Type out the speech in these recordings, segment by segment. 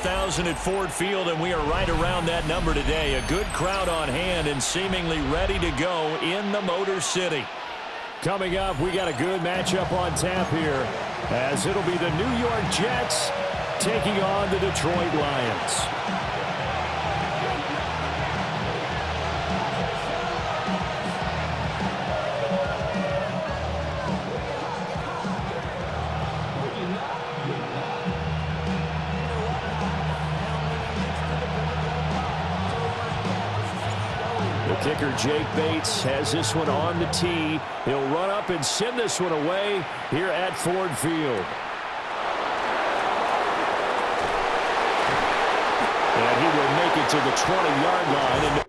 6,000 at Ford Field, and we are right around that number today. A good crowd on hand and seemingly ready to go in the Motor City. Coming up, we got a good matchup on tap here, as it'll be the New York Jets taking on the Detroit Lions. Kicker Jake Bates has this one on the tee. He'll run up and send this one away here at Ford Field. And he will make it to the 20-yard line.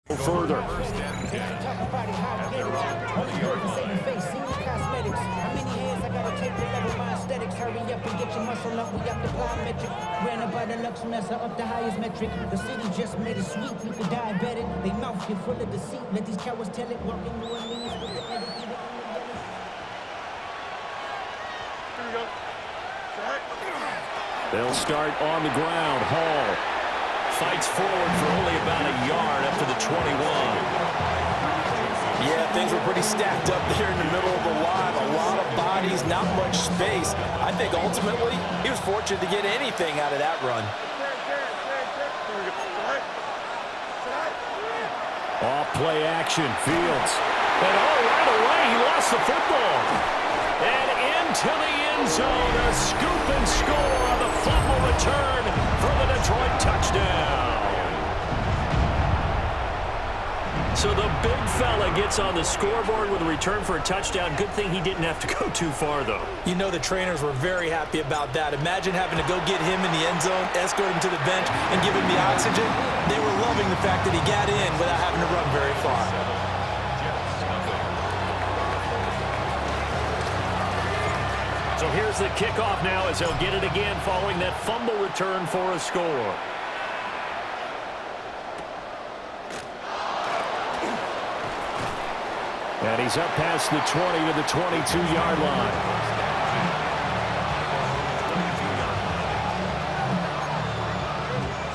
Further. How many hands I gotta take to level my aesthetics? Hurry up and get your muscle up. We got the plyometric. Ran up by the Lux Mesa up the highest metric. The city just made it sweet. People diabetic. They mouth get full of deceit. Let these cowards tell it. Walking New Orleans with the etiquette. They'll start on the ground. Hall fights forward for only about a yard up to the 21. Yeah, things were pretty stacked up there in the middle of the line. A lot of bodies, not much space. I think ultimately he was fortunate to get anything out of that run. Off play action, Fields. And right away he lost the football. And into the end zone, a scoop and score on the fumble return for the Detroit touchdown. So the big fella gets on the scoreboard with a return for a touchdown. Good thing he didn't have to go too far, though. You know the trainers were very happy about that. Imagine having to go get him in the end zone, escort him to the bench, and give him the oxygen. They were loving the fact that he got in without having to run very far. So here's the kickoff now as they'll get it again following that fumble return for a score. And he's up past the 20 to the 22-yard line.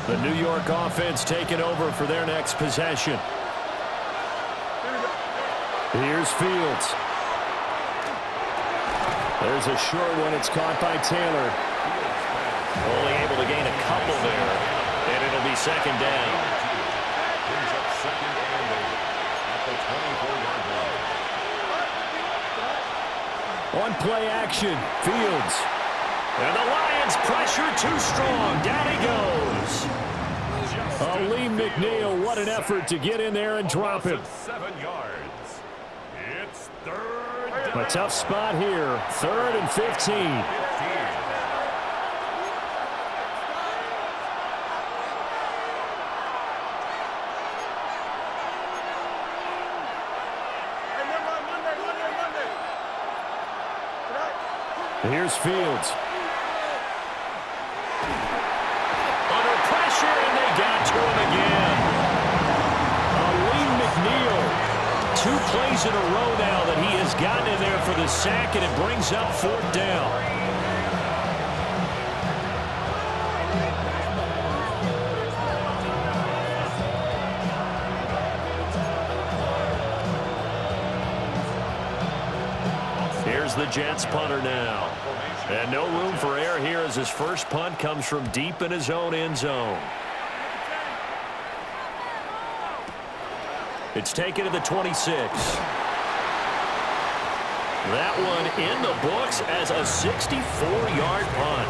The New York offense taking over for their next possession. Here's Fields. There's a short one. It's caught by Taylor. Only able to gain a couple there. And it'll be second down. On play action, Fields. And the Lions pressure too strong. Down he goes. Lee McNeil, what an effort to get in there and drop him. 7 yards. It's third down. A tough spot here. 3rd and 15. Here's Fields. Under pressure, and they got to him again. McNeil. 2 plays in a row now that he has gotten in there for the sack, and it brings up 4th down. Here's the Jets punter now. And no room for error here as his first punt comes from deep in his own end zone. It's taken to the 26. That one in the books as a 64-yard punt.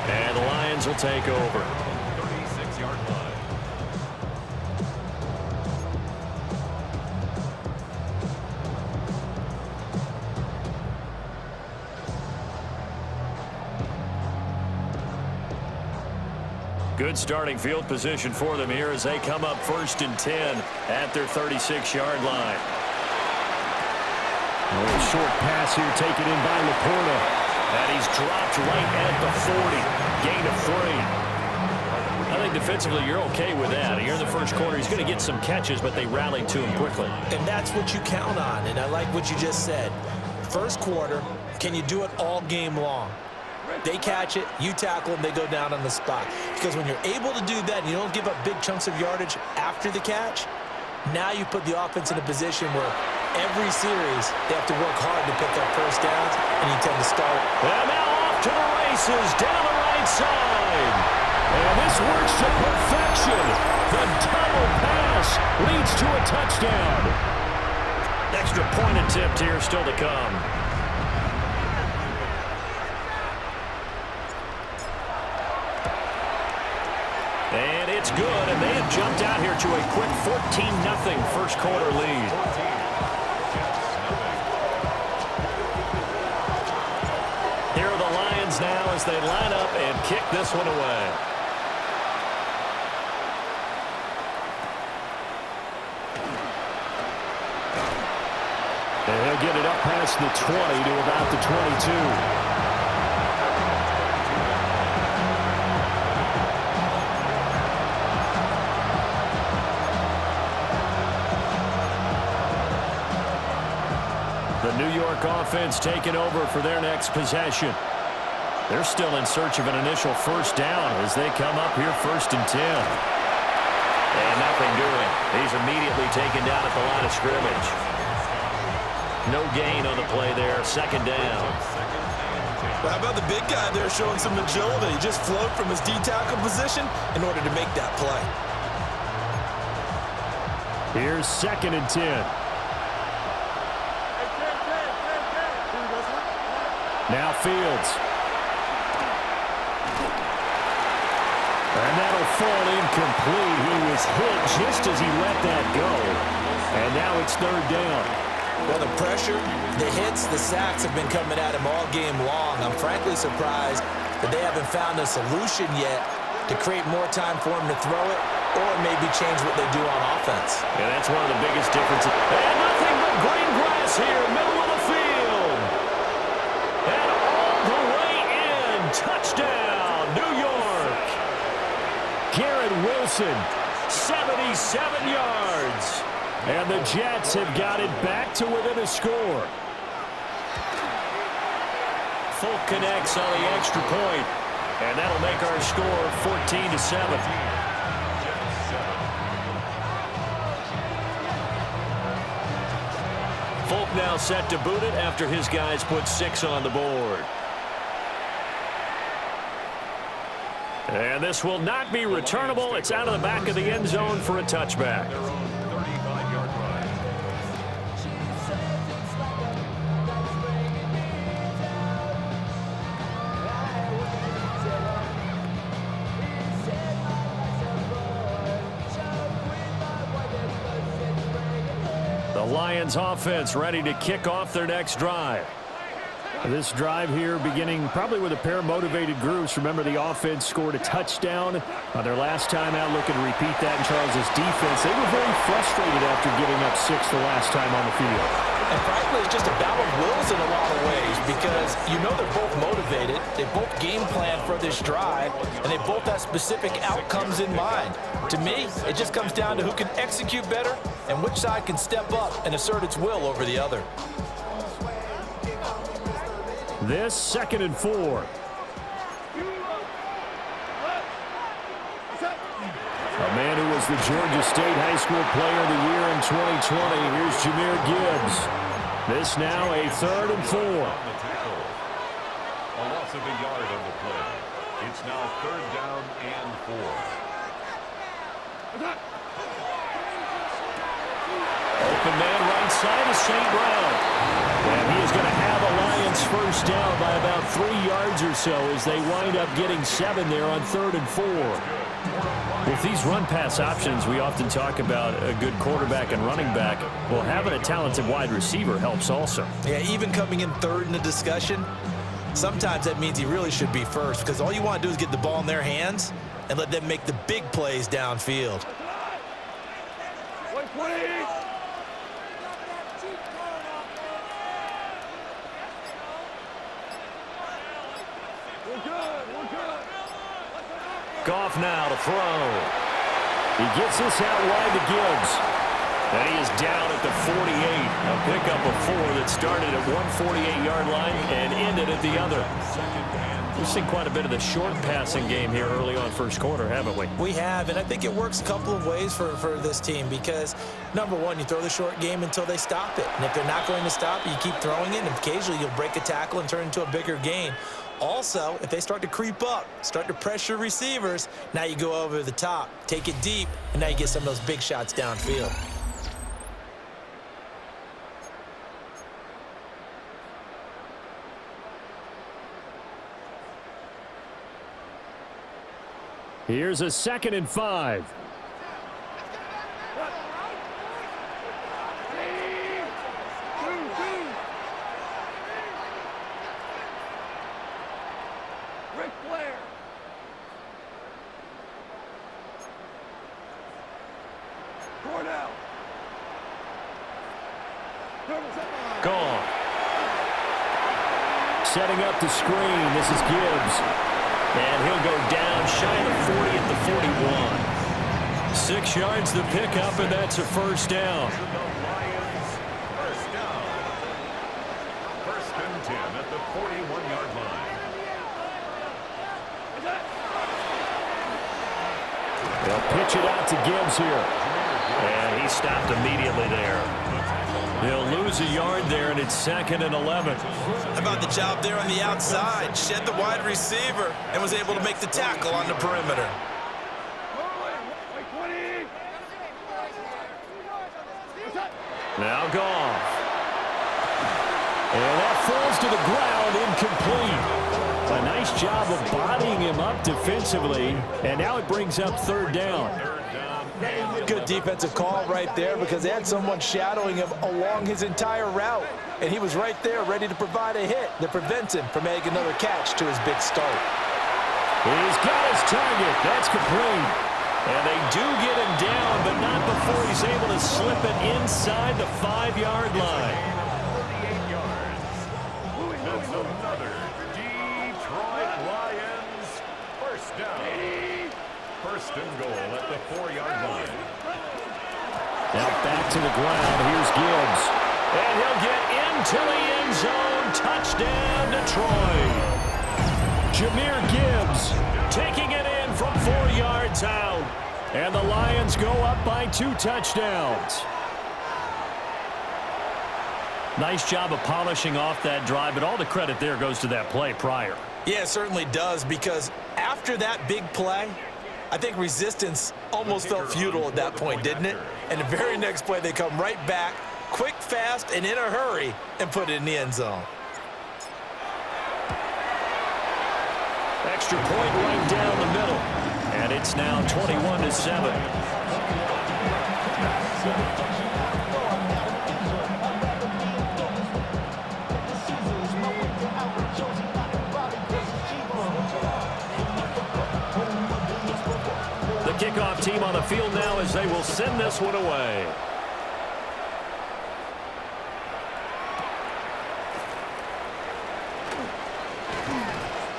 And the Lions will take over. 36-yard line. Good starting field position for them here as they come up 1st and 10 at their 36-yard line. A little short pass here taken in by Laporta. And he's dropped right at the 40. Gain of 3. I think defensively you're okay with that. Here in the first quarter, he's going to get some catches, but they rallied to him quickly. And that's what you count on, and I like what you just said. First quarter, can you do it all game long? They catch it, you tackle them, they go down on the spot. Because when you're able to do that and you don't give up big chunks of yardage after the catch, now you put the offense in a position where every series they have to work hard to pick up first downs, and you tend to start. And now off to the races down the right side. And this works to perfection. The double pass leads to a touchdown. Extra point attempt here still to come. And it's good, and they have jumped out here to a quick 14-0 first quarter lead. Here are the Lions now as they line up and kick this one away. And he'll get it up past the 20 to about the 22. The New York offense taking over for their next possession. They're still in search of an initial first down as they come up here 1st and 10. And nothing doing. He's immediately taken down at the line of scrimmage. No gain on the play there. 2nd down. Well, how about the big guy there showing some agility? He just flowed from his D-tackle position in order to make that play. Here's 2nd and 10. Now Fields. And that'll fall incomplete. He was hit just as he let that go. And now it's 3rd down. Well, the pressure, the hits, the sacks have been coming at him all game long. I'm frankly surprised that they haven't found a solution yet to create more time for him to throw it or maybe change what they do on offense. And that's one of the biggest differences. And nothing but green grass here, middle of the field. And all the way in. Touchdown, New York. Garrett Wilson, 77 yards. And the Jets have got it back to within a score. Folk connects on the extra point. And that'll make our score 14-7. Folk now set to boot it after his guys put 6 on the board. And this will not be returnable. It's out of the back of the end zone for a touchback. The Lions offense ready to kick off their next drive. This drive here beginning probably with a pair of motivated groups. Remember, the offense scored a touchdown their last time out, looking to repeat that in Charles' defense. They were very frustrated after giving up 6 the last time on the field. And frankly, it's just a battle of wills in a lot of ways because you know they're both motivated. They both game plan for this drive, and they both have specific outcomes in mind. To me, it just comes down to who can execute better and which side can step up and assert its will over the other. This 2nd and 4. A man who was the Georgia State High School Player of the Year in 2020. Here's Jahmyr Gibbs. This now a 3rd and 4. A loss of a yard on the play. It's now 3rd down and 4. Open man right side is St. Brown. And he is going to have a Lions first down by about 3 yards or so as they wind up getting 7 there on 3rd and 4. With these run-pass options, we often talk about a good quarterback and running back. Well, having a talented wide receiver helps also. Yeah, even coming in 3rd in the discussion, sometimes that means he really should be first because all you want to do is get the ball in their hands and let them make the big plays downfield. Goff now to throw. He gets this out wide to Gibbs. And he is down at the 48. A pickup of 4 that started at 148-yard line and ended at the other. We've seen quite a bit of the short passing game here early on first quarter, haven't we? We have, and I think it works a couple of ways for this team because, number one, you throw the short game until they stop it. And if they're not going to stop it, you keep throwing it, and occasionally you'll break a tackle and turn it into a bigger gain. Also, if they start to creep up, start to pressure receivers, now you go over the top, take it deep, and now you get some of those big shots downfield. Here's a 2nd and 5. Gone. Setting up the screen. This is Gibbs. And he'll go down shy of the 40 at the 41. 6 yards the pickup, and that's a first down. The Lions first down. 1st and 10 at the 41-yard line. They'll pitch it out to Gibbs here. And he stopped immediately there. They'll lose a yard there, and it's 2nd and 11. How about the job there on the outside? Shed the wide receiver and was able to make the tackle on the perimeter. Now Goff. And that falls to the ground, incomplete. A nice job of bodying him up defensively, and now it brings up 3rd down. Good defensive call right there because they had someone shadowing him along his entire route, and he was right there ready to provide a hit that prevents him from making another catch to his big start. He's got his target. That's complete. And they do get him down, but not before he's able to slip it inside the 5-yard line. 38 yards. That's another Detroit Lions first down. 1st and goal at the 4-yard line. Now back to the ground. Here's Gibbs. And he'll get into the end zone. Touchdown, Detroit. Jahmyr Gibbs taking it in from 4 yards out. And the Lions go up by 2 touchdowns. Nice job of polishing off that drive, but all the credit there goes to that play prior. Yeah, it certainly does, because after that big play, I think resistance almost felt futile at that point, didn't it? And the very next play, they come right back, quick, fast, and in a hurry, and put it in the end zone. Extra point right down the middle. And it's now 21-7. kickoff team on the field now as they will send this one away.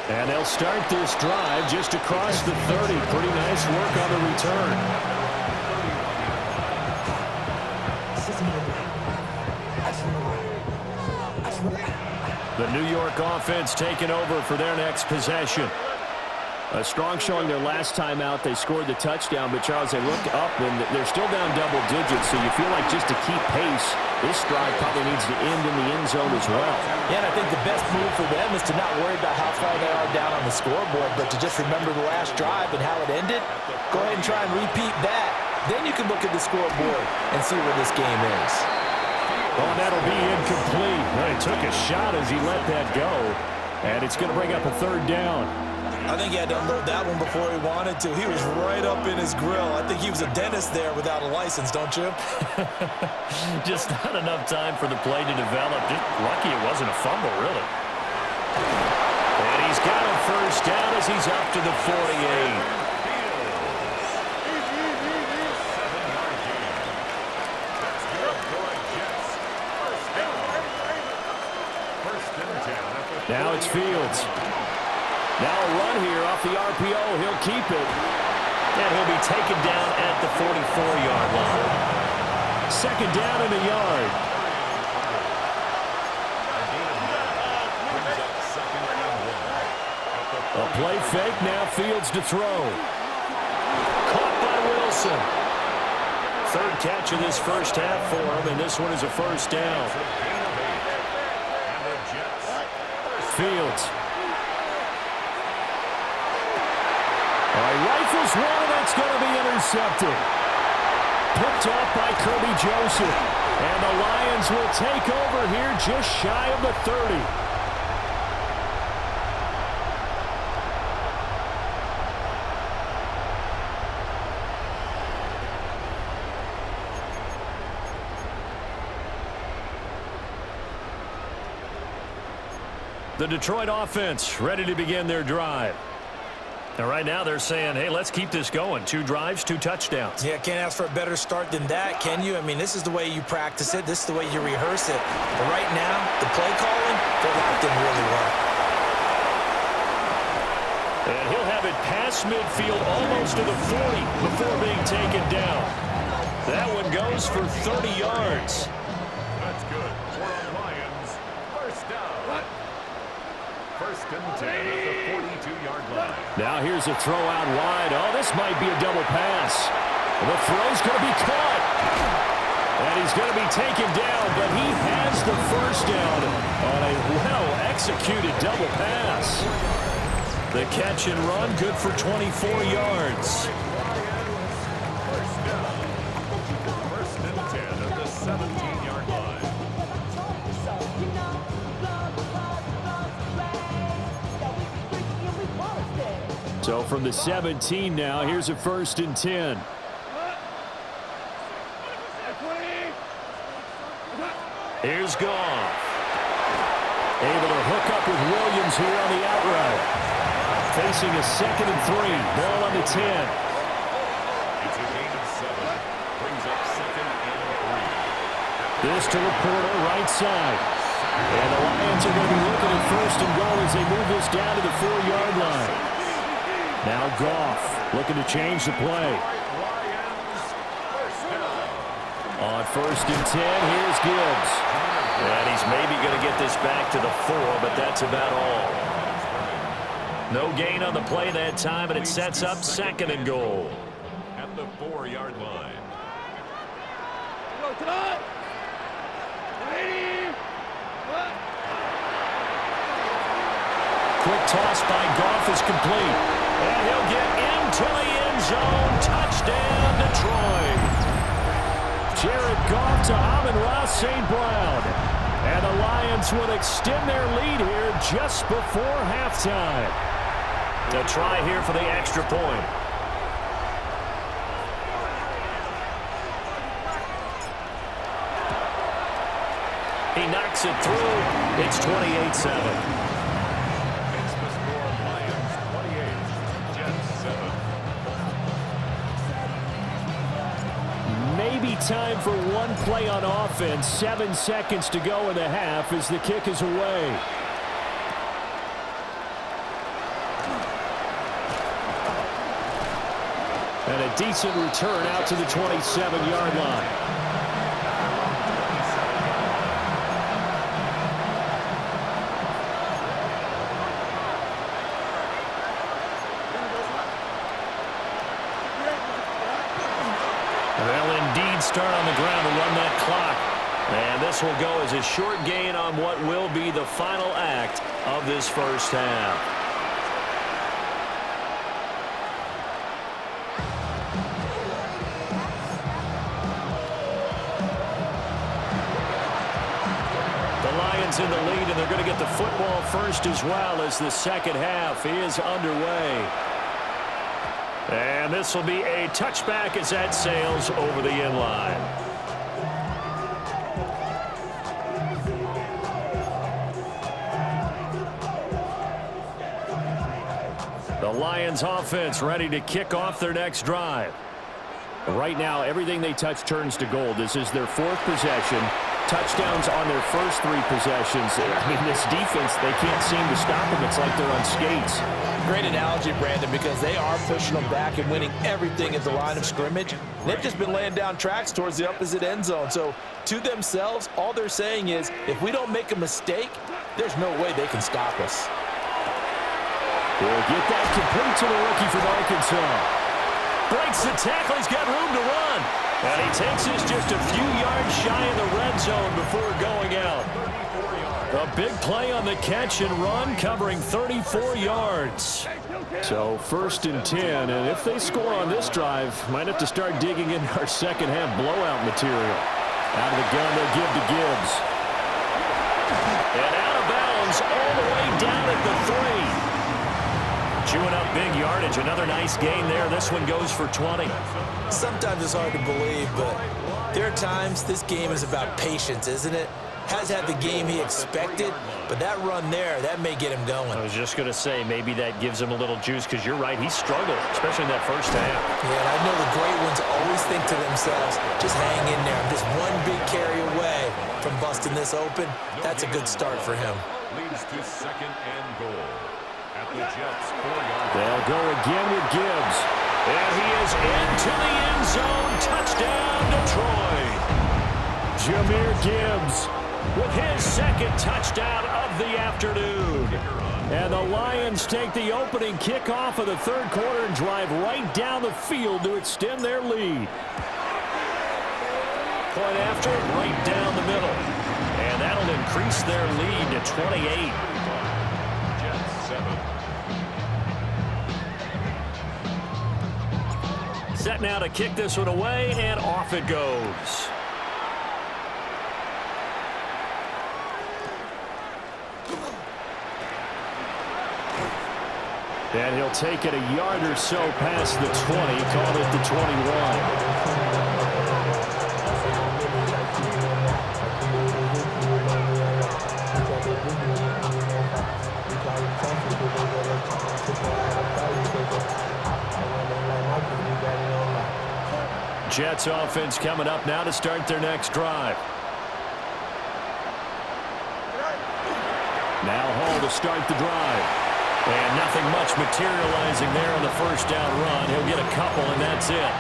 And they'll start this drive just across the 30. Pretty nice work on the return. The New York offense taking over for their next possession. A strong showing their last time out. They scored the touchdown, but Charles, they look up and they're still down double digits, so you feel like just to keep pace, this drive probably needs to end in the end zone as well. Yeah, and I think the best move for them is to not worry about how far they are down on the scoreboard, but to just remember the last drive and how it ended. Go ahead and try and repeat that. Then you can look at the scoreboard and see where this game is. Oh, that'll be incomplete. Well, he took a shot as he let that go, and it's going to bring up a third down. I think he had to unload that one before he wanted to. He was right up in his grill. I think he was a dentist there without a license, don't you? Just not enough time for the play to develop. Just lucky it wasn't a fumble, really. And he's got a first down as he's up to the 48. Now it's Fields. Now a run here off the RPO. He'll keep it. And he'll be taken down at the 44-yard line. Second down and a yard. A play fake. Now Fields to throw. Caught by Wilson. Third catch of this first half for him, and this one is a first down. Fields. Rifles one, that's going to be intercepted. Picked off by Kirby Joseph. And the Lions will take over here just shy of the 30. The Detroit offense ready to begin their drive. And right now they're saying, hey, let's keep this going. 2 drives, 2 touchdowns. Yeah, can't ask for a better start than that, can you? I mean, this is the way you practice it. This is the way you rehearse it. But right now, the play calling, they're locked in really well. And he'll have it past midfield almost to the 40 before being taken down. That one goes for 30 yards. That's good. For the Lions, first down. First and 10 at the 42-yard line. Now here's a throw out wide. Oh, this might be a double pass. The throw's going to be caught. And he's going to be taken down, but he has the first down on a well-executed double pass. The catch and run, good for 24 yards. First down. First and 10 at the 17-yard line. So from the 17 now, here's a first and 10. Here's Goff. Able to hook up with Williams here on the out route. Facing a 2nd and 3. Ball on the 10. It's a gain of 7. Brings up 2nd and 3. This to Laporta, right side. And the Lions are going to be looking at first and goal as they move this down to the 4-yard line. Now Goff looking to change the play. On first and 10, here's Gibbs. And he's maybe going to get this back to the 4, but that's about all. No gain on the play that time, and it sets up 2nd and goal. At the 4-yard line. Quick toss by Goff is complete. And he'll get into the end zone. Touchdown, Detroit. Jared Goff to Amon-Ra St. Brown. And the Lions will extend their lead here just before halftime. A try here for the extra point. He knocks it through. It's 28-7. maybe time for one play on offense. 7 seconds to go in the half as the kick is away. And a decent return out to the 27-yard line. They'll indeed start on the ground to run that clock. And this will go as a short gain on what will be the final act of this first half. In the lead, and they're going to get the football first as well as the second half is underway. And this will be a touchback as that sails over the end line. The Lions offense ready to kick off their next drive. Right now, everything they touch turns to gold. This is their 4th possession. Touchdowns on their first 3 possessions. I mean, this defense, they can't seem to stop them. It's like they're on skates. Great analogy, Brandon, because they are pushing them back and winning everything at the line of scrimmage. They've just been laying down tracks towards the opposite end zone. So to themselves, all they're saying is, if we don't make a mistake, there's no way they can stop us. We'll get that complete to the rookie from Arkansas. Breaks the tackle. He's got room to run. And he takes this just a few yards shy of the red zone before going out. A big play on the catch and run, covering 34 yards. So 1st and 10, and if they score on this drive, might have to start digging in our second half blowout material. Out of the gun, they'll give to Gibbs. And out of bounds all the way down at the 3. Chewing up big yardage. Another nice gain there. This one goes for 20. Sometimes it's hard to believe, but there are times this game is about patience, isn't it? Has had the game he expected, but that run there, that may get him going. I was just going to say, maybe that gives him a little juice, because you're right, he struggled, especially in that first half. Yeah, and I know the great ones always think to themselves, just hang in there. Just one big carry away from busting this open. That's a good start for him. Leads to 2nd and goal. At the Jets, 4 yards. They'll go again with Gibbs. And he is into the end zone. Touchdown, Detroit. Jahmyr Gibbs with his 2nd touchdown of the afternoon. And the Lions take the opening kickoff of the 3rd quarter and drive right down the field to extend their lead. Point after, right down the middle. And that'll increase their lead to 28. Jets 7. Set now to kick this one away, and off it goes. And he'll take it a yard or so past the 20, called it the 21. Jets offense coming up now to start their next drive. Now Hall to start the drive. And nothing much materializing there on the first down run. He'll get a couple, and that's it.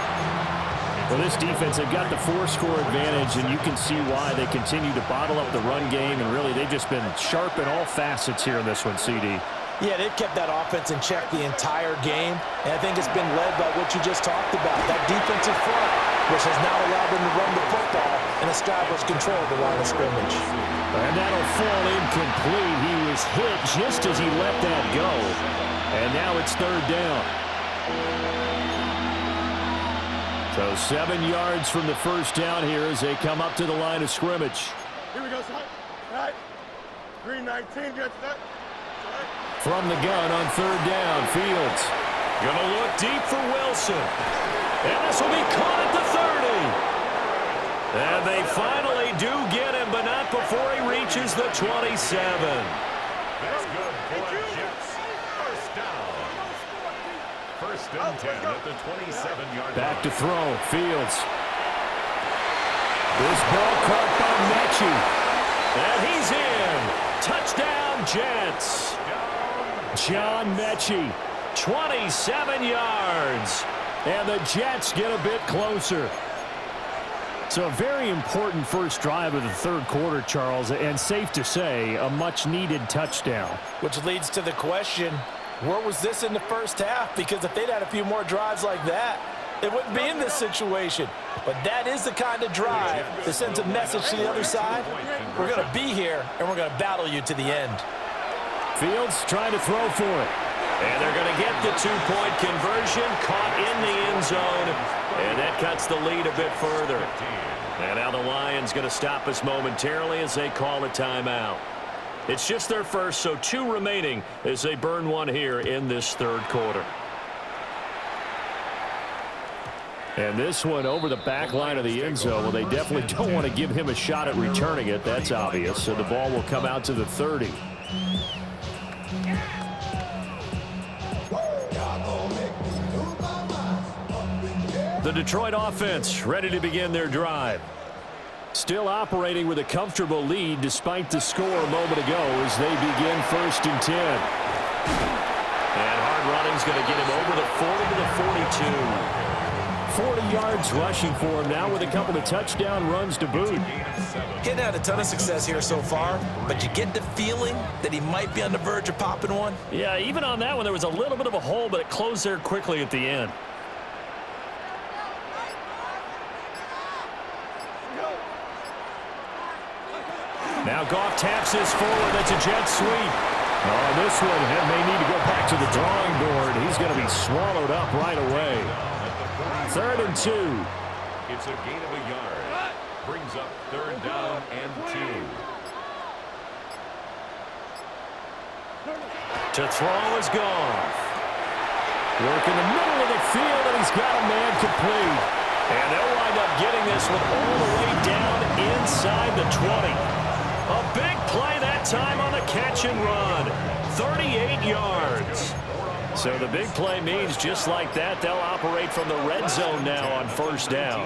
Well, this defense, they've got the 4-score advantage, and you can see why they continue to bottle up the run game, and really they've just been sharp in all facets here in this one, CD. Yeah, they've kept that offense in check the entire game, and I think it's been led by what you just talked about, that defensive front, which has now allowed them to run the football and establish control of the line of scrimmage. And that'll fall incomplete. He was hit just as he let that go. And now it's 3rd down. So 7 yards from the first down here as they come up to the line of scrimmage. Here we go, son. All right. Green 19, get that. From the gun on 3rd down, Fields. Gonna look deep for Wilson. And this will be caught at the 30. And they finally do get him, but not before he reaches the 27. That's good for the Jets. First down. 1st and 10 at the 27-yard line. Back to throw, Fields. This ball caught by Mechie. And he's in. Touchdown, Jets. John Mechie, 27 yards. And the Jets get a bit closer. So a very important first drive of the third quarter, Charles, and safe to say, a much-needed touchdown. Which leads to the question, where was this in the first half? Because if they'd had a few more drives like that, they wouldn't be in this situation. But that is the kind of drive that sends a message to the other side. We're going to be here, and we're going to battle you to the end. Fields trying to throw for it. And they're going to get the two-point conversion, caught in the end zone, and that cuts the lead a bit further. And now the Lions going to stop us momentarily as they call a timeout. It's just their first, so 2 remaining as they burn one here in this third quarter. And this one over the back line of the end zone. Well, they definitely don't want to give him a shot at returning it. That's obvious. So the ball will come out to the 30. The Detroit offense ready to begin their drive. Still operating with a comfortable lead despite the score a moment ago as they begin 1st and 10. And hard running's going to get him over the 40 to the 42. 40 yards rushing for him now with a couple of touchdown runs to boot. Getting had a ton of success here so far, but you get the feeling that he might be on the verge of popping one. Yeah, even on that one, there was a little bit of a hole, but it closed there quickly at the end. Now Goff taps this forward. That's a jet sweep. Oh, this one may need to go back to the drawing board. He's going to be swallowed up right away. 3rd and 2. It's a gain of a yard. Brings up 3rd down and 2. To throw is Goff. Work in the middle of the field, and he's got a man complete. And they'll wind up getting this one all the way down inside the 20. A big play that time on the catch and run. 38 yards. So the big play means just like that, they'll operate from the red zone now on 1st down.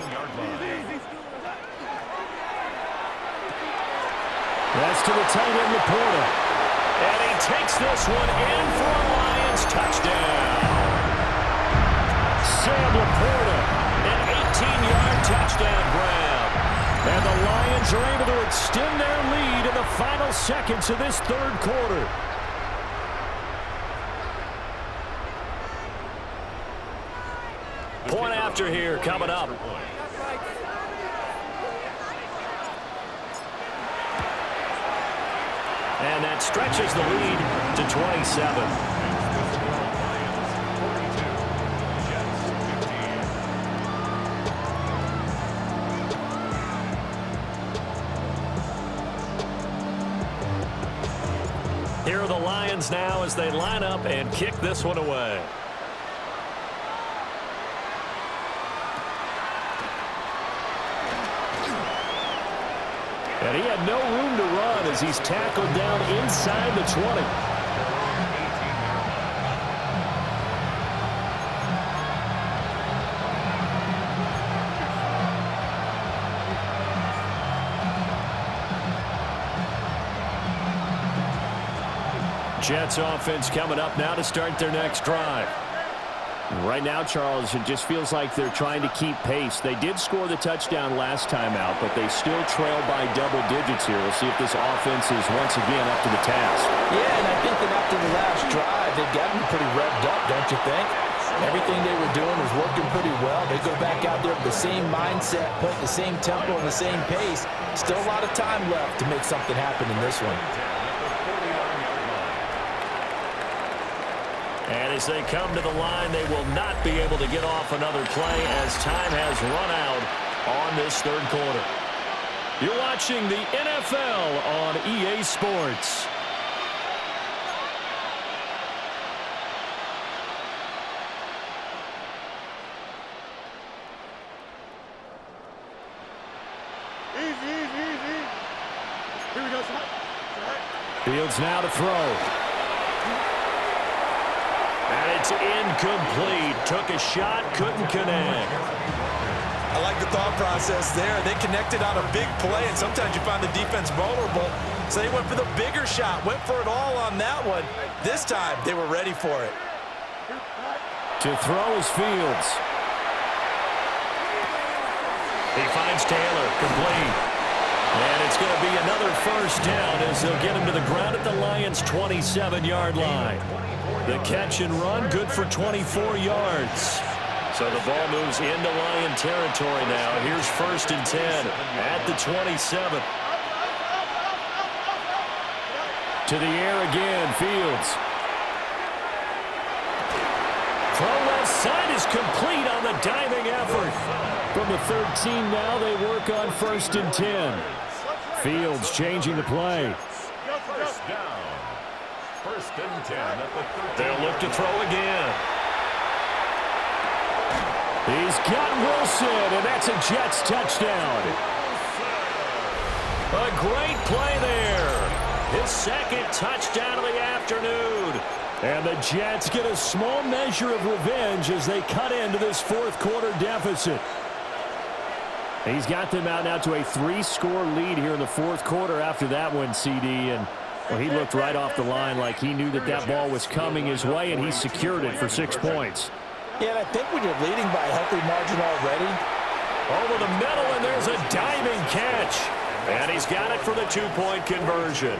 That's to the tight end, Laporta. And he takes this one in for a Lions touchdown. Sam Laporta, an 18-yard touchdown grab. And the Lions are able to extend their lead in the final seconds of this third quarter. Point after here coming up. And that stretches the lead to 27. Here are the Lions now as they line up and kick this one away. And he had no room to run as he's tackled down inside the 20. Jets offense coming up now to start their next drive. Right now, Charles, it just feels like they're trying to keep pace. They did score the touchdown last time out, but they still trail by double digits here. We'll see if this offense is once again up to the task. Yeah, and I think that after the last drive, they've gotten pretty revved up, don't you think? Everything they were doing was working pretty well. They go back out there with the same mindset, put the same tempo and the same pace. Still a lot of time left to make something happen in this one. And as they come to the line, they will not be able to get off another play as time has run out on this third quarter. You're watching the NFL on EA Sports. Easy. Here we go, son. Fields now to throw. And it's incomplete. Took a shot, couldn't connect. I like the thought process there. They connected on a big play, and sometimes you find the defense vulnerable. So they went for the bigger shot, went for it all on that one. This time, they were ready for it. To throw is Fields. He finds Taylor, complete. And it's going to be another first down as they'll get him to the ground at the Lions' 27-yard line. The catch and run, good for 24 yards. So the ball moves into Lion territory now. Here's 1st and 10 at the 27. To the air again, Fields. Throw left side is complete on the diving effort. From the 13 now, they work on 1st and 10. Fields changing the play. First down. 1st and 10 at the 13. They'll look to throw again. He's got Wilson, and that's a Jets touchdown. A great play there. His 2nd touchdown of the afternoon. And the Jets get a small measure of revenge as they cut into this 4th quarter deficit. He's got them out now to a 3-score lead here in the 4th quarter after that one, CD. And well, he looked right off the line like he knew that that ball was coming his way, and he secured it for 6 points. Yeah, and I think when you're leading by a healthy margin already. Over the middle, and there's a diving catch. And he's got it for the 2-point conversion.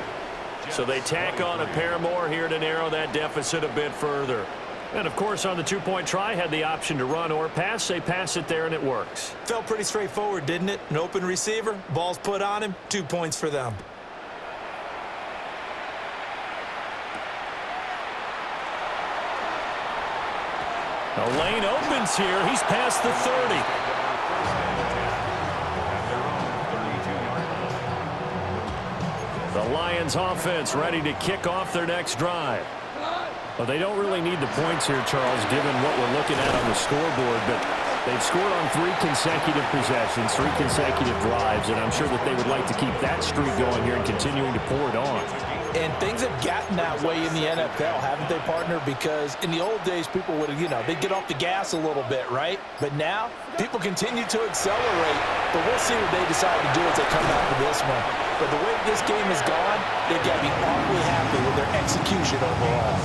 So they tack on a pair more here to narrow that deficit a bit further. And, of course, on the 2-point try, had the option to run or pass. They pass it there, and it works. Felt pretty straightforward, didn't it? An open receiver, ball's put on him, 2 points for them. The lane opens here. He's past the 30. The Lions offense ready to kick off their next drive. Well, they don't really need the points here, Charles, given what we're looking at on the scoreboard, but they've scored on 3 consecutive possessions, 3 consecutive drives, and I'm sure that they would like to keep that streak going here and continuing to pour it on. And things have gotten that way in the NFL, haven't they, partner? Because in the old days, people would have, they'd get off the gas a little bit, right? But now, people continue to accelerate. But we'll see what they decide to do as they come out for this one. But the way this game has gone, they've got to be awfully happy with their execution overall.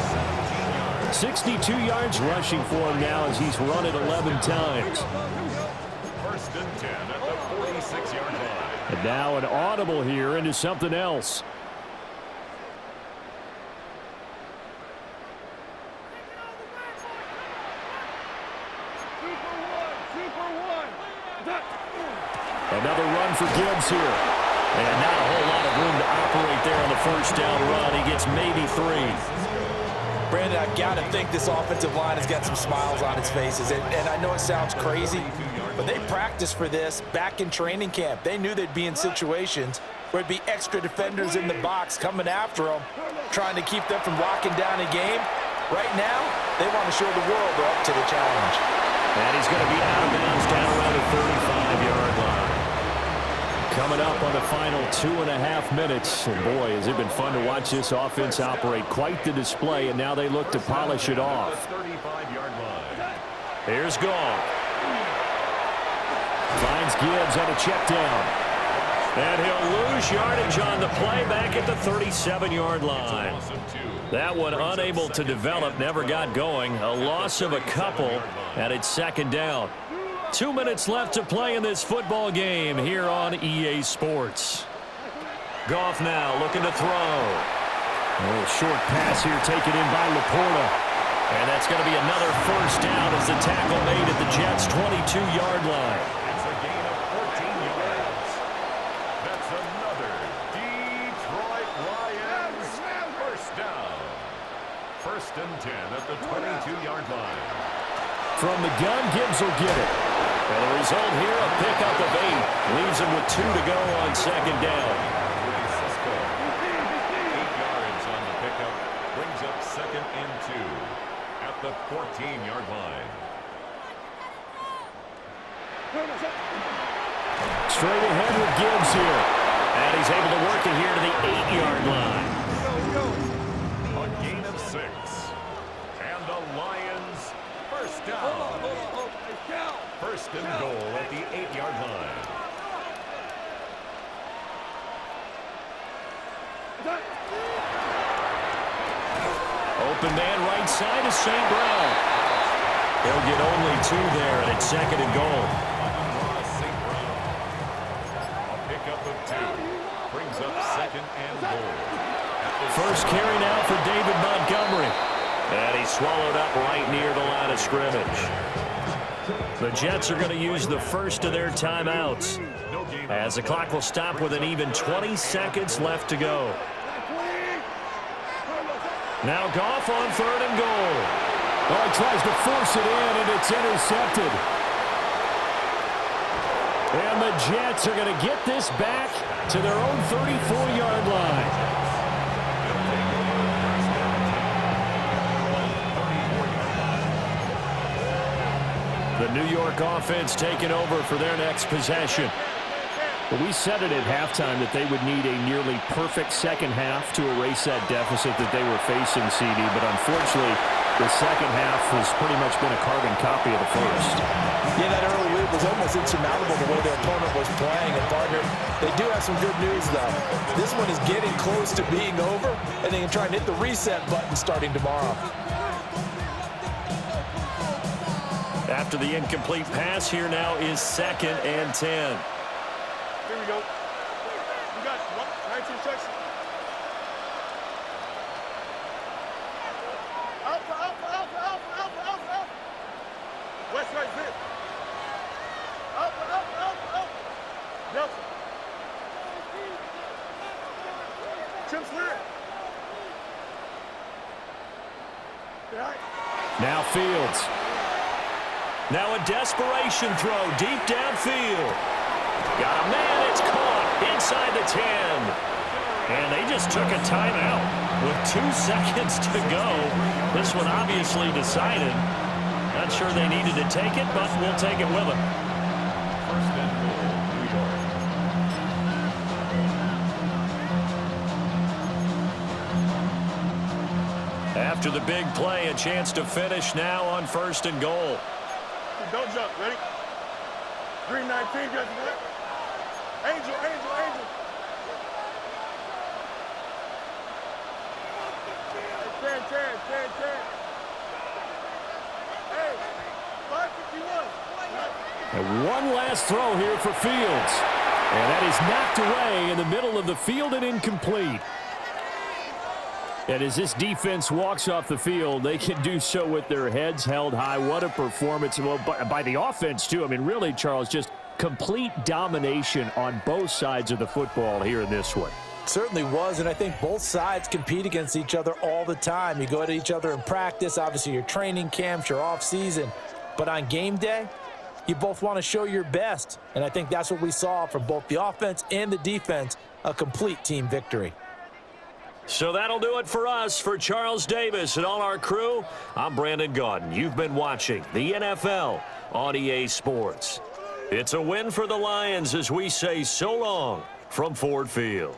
62 yards rushing for him now as he's run it 11 times. 1st and 10 at the 46-yard line. And now an audible here into something else. Another run for Gibbs here. And not a whole lot of room to operate there on the 1st down run. He gets maybe 3. Brandon, I've got to think this offensive line has got some smiles on its faces. And I know it sounds crazy, but they practiced for this back in training camp. They knew they'd be in situations where it'd be extra defenders in the box coming after them, trying to keep them from locking down a game. Right now, they want to show the world they're up to the challenge. And he's going to be out of bounds down around the 35-yard line. Coming up on the final 2.5 minutes. And boy, has it been fun to watch this offense operate. Quite the display, and now they look to polish it off. 35-yard line. Here's Gall. Finds Gibbs on a check down. And he'll lose yardage on the play back at the 37-yard line. That one unable to develop, never got going. A loss of a couple, and it's 2nd down. 2 minutes left to play in this football game here on EA Sports. Goff now looking to throw. A little short pass here taken in by Laporta. And that's going to be another 1st down as the tackle made at the Jets' 22-yard line. It's a gain of 14 yards. That's another Detroit Lions 1st down. 1st and 10 at the 22-yard line. From the gun, Gibbs will get it. And the result here, a pickup of 8. Leaves him with 2 to go on 2nd down. 8 yards on the pickup. Brings up 2nd and 2 at the 14-yard line. Straight ahead with Gibbs here. And he's able to work it here to the 8-yard line. A gain of 6. And the Lions 1st down. 1st and goal at the 8-yard line. Open man right side is St. Brown. He'll get only 2 there, and it's 2nd and goal. St. Brown. A pickup of 2. Brings up 2nd and goal. First carry now for David Montgomery. And he's swallowed up right near the line of scrimmage. The Jets are going to use the first of their timeouts, as the clock will stop with an even 20 seconds left to go. Now Goff on 3rd and goal. Oh, he tries to force it in, and it's intercepted. And the Jets are going to get this back to their own 34-yard line. The New York offense taking over for their next possession. Well, we said it at halftime that they would need a nearly perfect second half to erase that deficit that they were facing, CD. But unfortunately, the second half has pretty much been a carbon copy of the first. Yeah, that early lead was almost insurmountable the way their opponent was playing. And, partner, they do have some good news, though. This one is getting close to being over, and they can try and hit the reset button starting tomorrow. After the incomplete pass, here now is 2nd and 10. Here we go. We got 19 seconds. Alpha. West right zip. Alpha. Delta. Chip clear. Now Fields. Now a desperation throw deep downfield. Got a man, it's caught inside the 10. And they just took a timeout with 2 seconds to go. This one obviously decided. Not sure they needed to take it, but we'll take it with them. 1st and goal, New York. After the big play, a chance to finish now on 1st and goal. Don't jump. Ready? Green 19, just what? Angel. 10. Hey, 551. And one last throw here for Fields. And that is knocked away in the middle of the field and incomplete. And as this defense walks off the field, they can do so with their heads held high. What a performance by the offense, too. I mean, really, Charles, just complete domination on both sides of the football here in this one. Certainly was, and I think both sides compete against each other all the time. You go at each other in practice, obviously your training camps, your off-season. But on game day, you both want to show your best. And I think that's what we saw from both the offense and the defense, a complete team victory. So that'll do it for us. For Charles Davis and all our crew, I'm Brandon Gaudin. You've been watching the NFL on EA Sports. It's a win for the Lions as we say so long from Ford Field.